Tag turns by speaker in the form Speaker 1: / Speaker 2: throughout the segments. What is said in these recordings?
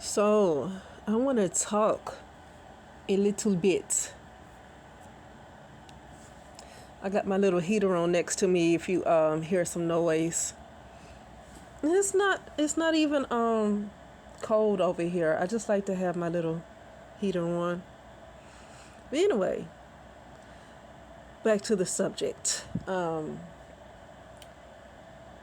Speaker 1: So, I want to talk a little bit. I got my little heater on next to me if you hear some noise. It's not even cold over here. I just like to have my little heater on. But anyway, back to the subject.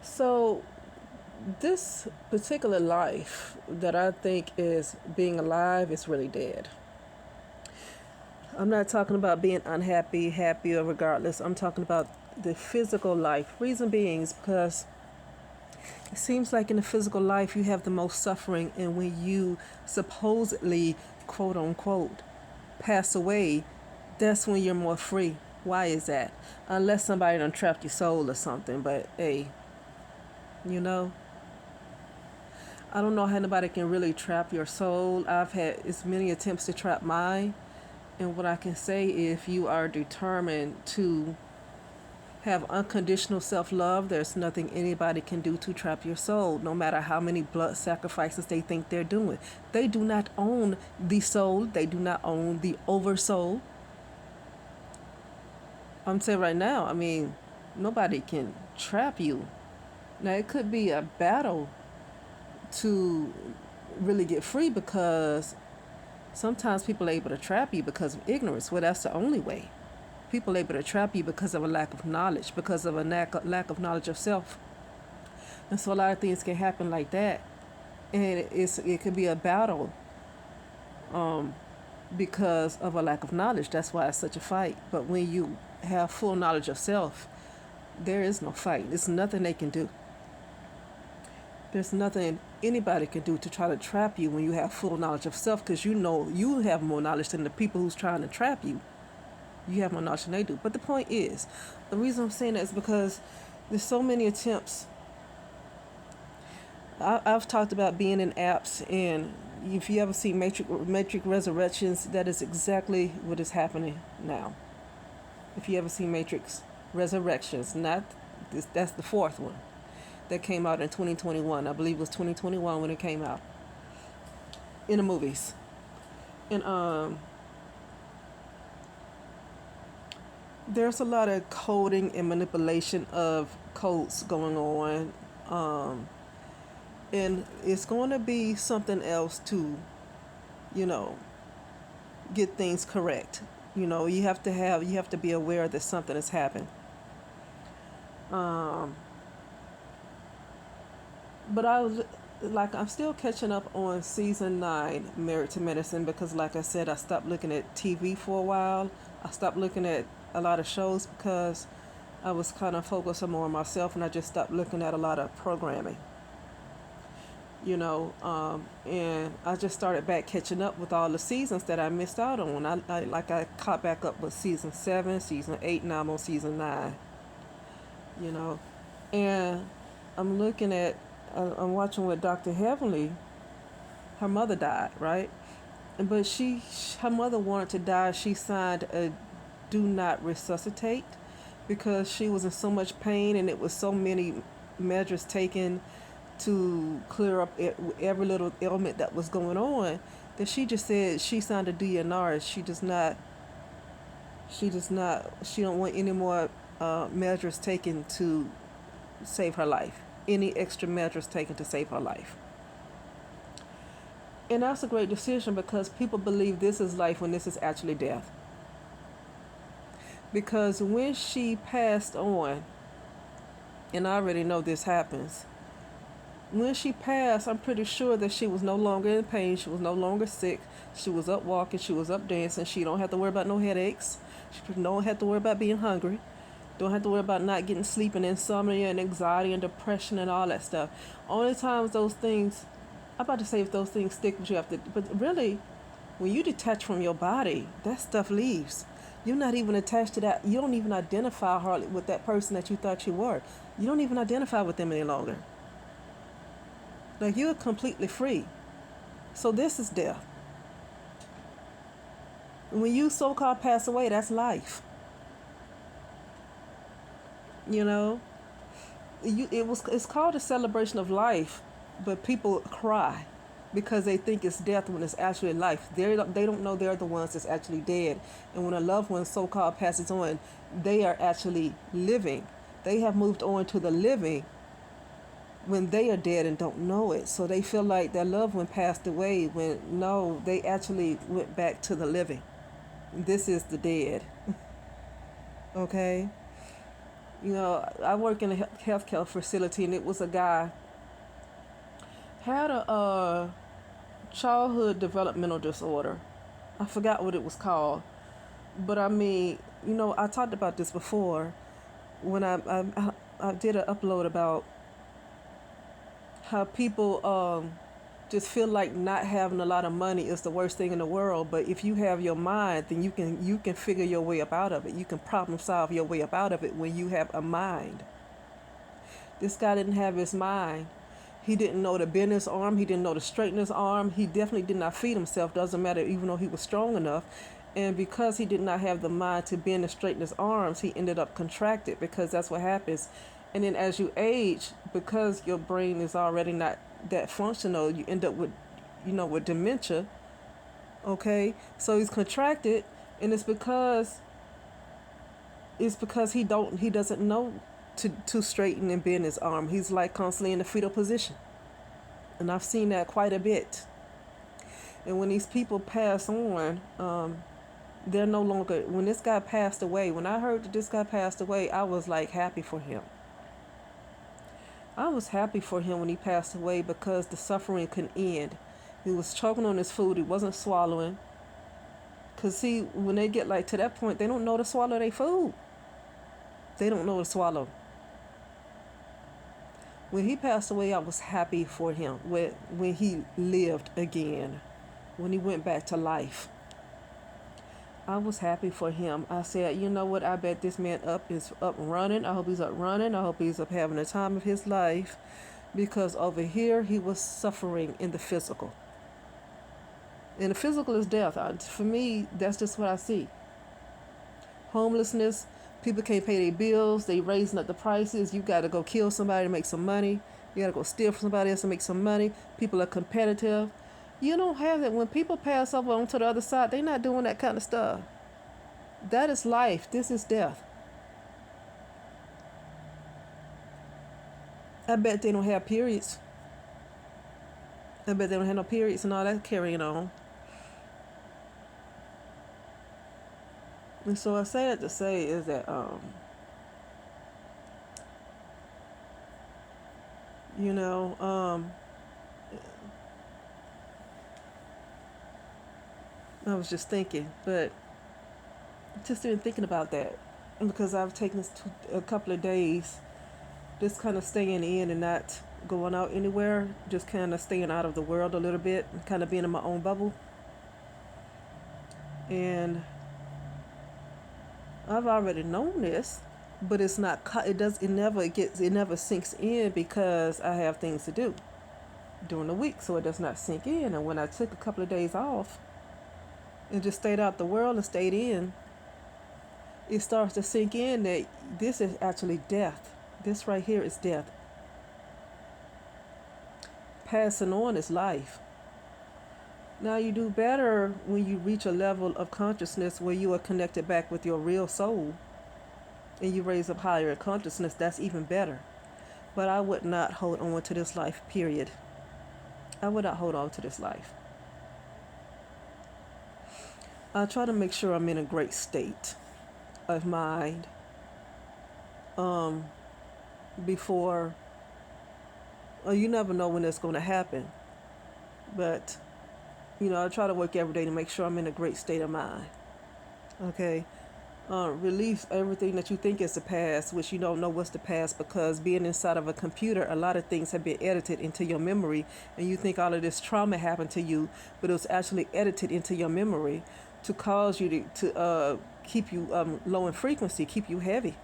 Speaker 1: So this particular life that I think is being alive is really dead. I'm not talking about being unhappy, happy, or regardless. I'm talking about the physical life. Reason being is because it seems like in the physical life you have the most suffering, and when you supposedly, quote unquote, pass away, that's when you're more free. Why is that? Unless somebody done trapped your soul or something. But hey, you know, I don't know how anybody can really trap your soul. I've had as many attempts to trap mine. And what I can say, if you are determined to have unconditional self love, there's nothing anybody can do to trap your soul, no matter how many blood sacrifices they think they're doing. They do not own the soul, they do not own the oversoul. I'm saying right now, I mean, nobody can trap you. Now, it could be a battle to really get free because sometimes people are able to trap you because of ignorance. Well, that's the only way. People are able to trap you because of a lack of knowledge, because of a lack of knowledge of self. And so a lot of things can happen like that. And it could be a battle because of a lack of knowledge. That's why it's such a fight. But when you have full knowledge of self, there is no fight. There's nothing they can do. There's nothing anybody can do to try to trap you when you have full knowledge of self, because you know you have more knowledge than the people who's trying to trap you. You have more knowledge than they do. But the point is, the reason I'm saying that is because there's so many attempts. I've talked about being in apps, and if you ever see Matrix Resurrections, that is exactly what is happening now. If you ever see Matrix Resurrections, not this, that's the fourth one that came out in 2021. I believe it was 2021 when it came out in the movies. And there's a lot of coding and manipulation of codes going on. And it's going to be something else to, you know, get things correct. You have to be aware that something has happened. Um, but I'm still catching up on season 9, Married to Medicine, because like I said, I stopped looking at TV for a while. I stopped looking at a lot of shows because I was kind of focusing more on myself, and I just stopped looking at a lot of programming. And I just started back catching up with all the seasons that I missed out on. I caught back up with season 7, season 8. Now I'm on season 9. You know, and I'm looking at I'm watching with Dr. Heavenly. Her mother died, right? But her mother wanted to die. She signed a do not resuscitate because she was in so much pain, and it was so many measures taken to clear up every little ailment that was going on, that she just said she signed a DNR. She don't want any more measures taken to save her life, any extra measures taken to save her life. And that's a great decision because people believe this is life when this is actually death. Because when she passed on, and I already know this happens, when she passed, I'm pretty sure that she was no longer in pain. She was no longer sick. She was up walking. She was up dancing. She don't have to worry about no headaches. She don't have to worry about being hungry. Don't have to worry about not getting sleep and insomnia and anxiety and depression and all that stuff. Only times those things, I'm about to say if those things stick with you after, but really, when you detach from your body, that stuff leaves. You're not even attached to that. You don't even identify hardly with that person that you thought you were. You don't even identify with them any longer. Like, you're completely free. So this is death. When you so-called pass away, that's life. You know, it's called a celebration of life, but people cry. because they think it's death when it's actually life. They don't know they're the ones that's actually dead. And when a loved one so-called passes on, they are actually living. They have moved on to the living when they are dead and don't know it. So they feel like their loved one passed away when no, they actually went back to the living. This is the dead. Okay? You know, I work in a healthcare facility, and it was a guy had a childhood developmental disorder. I forgot what it was called. But I mean, you know, I talked about this before when I did an upload about how people just feel like not having a lot of money is the worst thing in the world. But if you have your mind, then you can figure your way up out of it. You can problem solve your way up out of it when you have a mind. This guy didn't have his mind. He didn't know to bend his arm. He didn't know to straighten his arm. He definitely did not feed himself. Doesn't matter, even though he was strong enough. And because he did not have the mind to bend and straighten his arms, he ended up contracted, because that's what happens. And then as you age, because your brain is already not that functional, you end up with, with dementia. Okay, so he's contracted, and it's because he doesn't know to straighten and bend his arm. He's like constantly in the fetal position, and I've seen that quite a bit. And when these people pass on, they're no longer. When this guy passed away, when I heard that this guy passed away, I was like happy for him. I was happy for him when he passed away, because the suffering could end. He was choking on his food. He wasn't swallowing. Because, see, when they get like to that point, they don't know to swallow their food. They don't know to swallow. When he passed away, I was happy for him. When he lived again, when he went back to life, I was happy for him. I said, you know what? I bet this man is up and running. I hope he's up running. I hope he's up having the time of his life, because over here he was suffering in the physical. And the physical is death. For me, that's just what I see. Homelessness. People can't pay their bills. They raising up the prices. You got to go kill somebody to make some money. You got to go steal from somebody else to make some money. People are competitive. You don't have that. When people pass over onto the other side, they're not doing that kind of stuff. That is life. This is death. I bet they don't have periods. I bet they don't have no periods and all that carrying on. And so I say that to say is that, you know, I was just thinking, but just even thinking about that, and because I've taken this a couple of days, just kind of staying in and not going out anywhere, just kind of staying out of the world a little bit, and kind of being in my own bubble. And I've already known this, but it's not. It never sinks in, because I have things to do during the week, so it does not sink in. And when I took a couple of days off and just stayed out the world and stayed in, it starts to sink in that this is actually death. This right here is death. Passing on is life. Now, you do better when you reach a level of consciousness where you are connected back with your real soul, and you raise up higher in consciousness. That's even better. But I would not hold on to this life, period. I would not hold on to this life. I try to make sure I'm in a great state of mind before. You never know when it's going to happen. But, I try to work every day to make sure I'm in a great state of mind. Okay? Release everything that you think is the past, which you don't know what's the past, because being inside of a computer, a lot of things have been edited into your memory, and you think all of this trauma happened to you, but it was actually edited into your memory to cause you to keep you low in frequency, keep you heavy.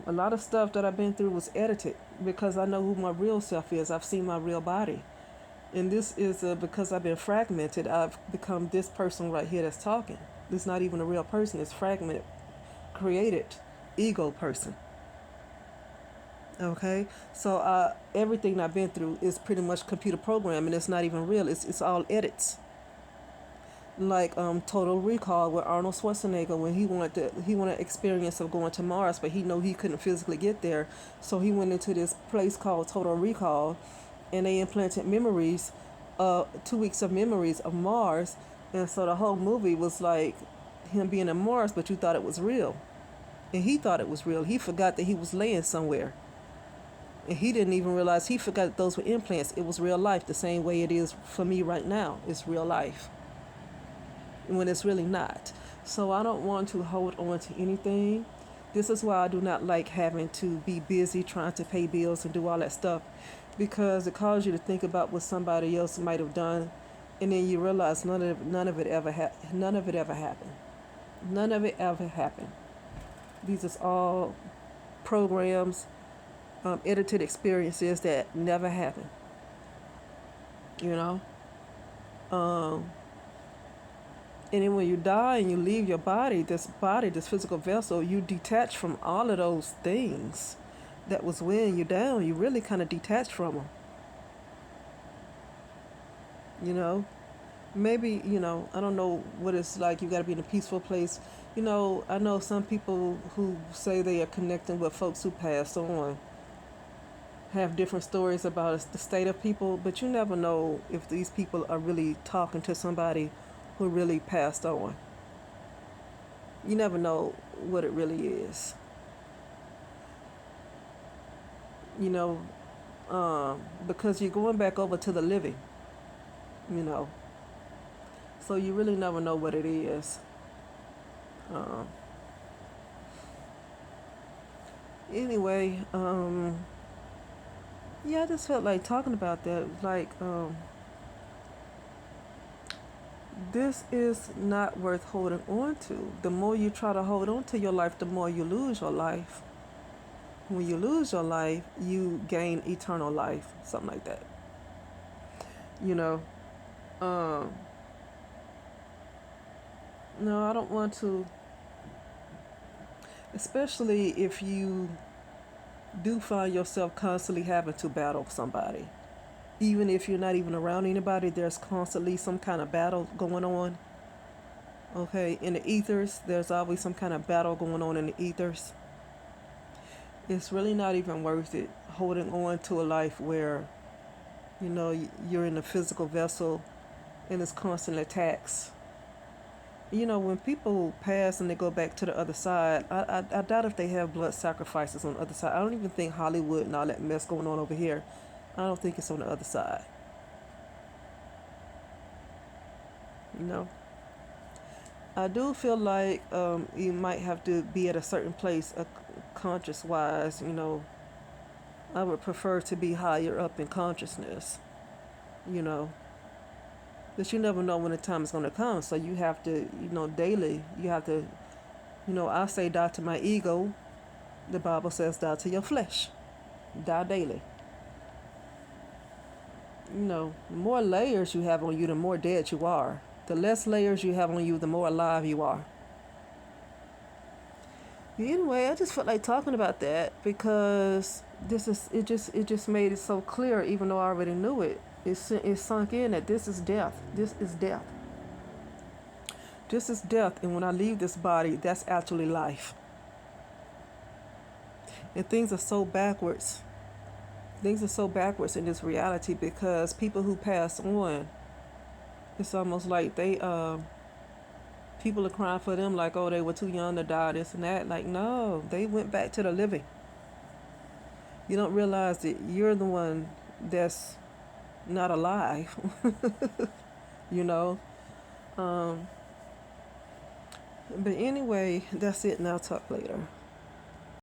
Speaker 1: A lot of stuff that I've been through was edited, because I know who my real self is. I've seen my real body. And this is because I've been fragmented. I've become this person right here that's talking. It's not even a real person. It's fragmented, created, ego person. Okay, so everything I've been through is pretty much computer programming. It's not even real. It's all edits. Like Total Recall with Arnold Schwarzenegger when he wanted experience of going to Mars, but he know he couldn't physically get there, so he went into this place called Total Recall, and they implanted memories, 2 weeks of memories of Mars, and so the whole movie was like him being in Mars, but you thought it was real, and he thought it was real. He forgot that he was laying somewhere. And he didn't even realize he forgot that those were implants. It was real life, the same way it is for me right now. It's real life when it's really not. So I don't want to hold on to anything. This is why I do not like having to be busy trying to pay bills and do all that stuff, because it causes you to think about what somebody else might have done, and then you realize none of it ever none of it ever happened. None of it ever happened. These are all programs, edited experiences that never happened. You know. Um, And then when you die and you leave your body, this physical vessel, you detach from all of those things that was weighing you down. You really kind of detach from them, you know? Maybe, I don't know what it's like. You got to be in a peaceful place. I know some people who say they are connecting with folks who passed on have different stories about the state of people, but you never know if these people are really talking to somebody who really passed on. You never know what it really is. You know, because you're going back over to the living, you know. So you really never know what it is. Um, anyway, yeah, I just felt like talking about that. Like, this is not worth holding on to. The more you try to hold on to your life, the more you lose your life. When you lose your life, you gain eternal life, something like that. You know, um, no, I don't want to, especially if you do find yourself constantly having to battle somebody. Even if you're not even around anybody, there's constantly some kind of battle going on. Okay, in the ethers, there's always some kind of battle going on in the ethers. It's really not even worth it holding on to a life where, you're in a physical vessel and it's constant attacks. When people pass and they go back to the other side, I doubt if they have blood sacrifices on the other side. I don't even think Hollywood and all that mess going on over here, I don't think it's on the other side. You know, I do feel like you might have to be at a certain place, conscious wise. I would prefer to be higher up in consciousness. You know, but you never know when the time is going to come. So you have to, daily, you have to, I say die to my ego. The Bible says die to your flesh. Die daily. The more layers you have on you, the more dead you are. The less layers you have on you, the more alive you are. Anyway, I just felt like talking about that because it just made it so clear, even though I already knew it. It sunk in that this is death. This is death. This is death, and when I leave this body, that's actually life. And things are so backwards. Things are so backwards in this reality because people who pass on, it's almost like people are crying for them like, oh, they were too young to die, this and that. Like, no, they went back to the living. You don't realize that you're the one that's not alive. you know. Um, but anyway, that's it, and I'll talk later.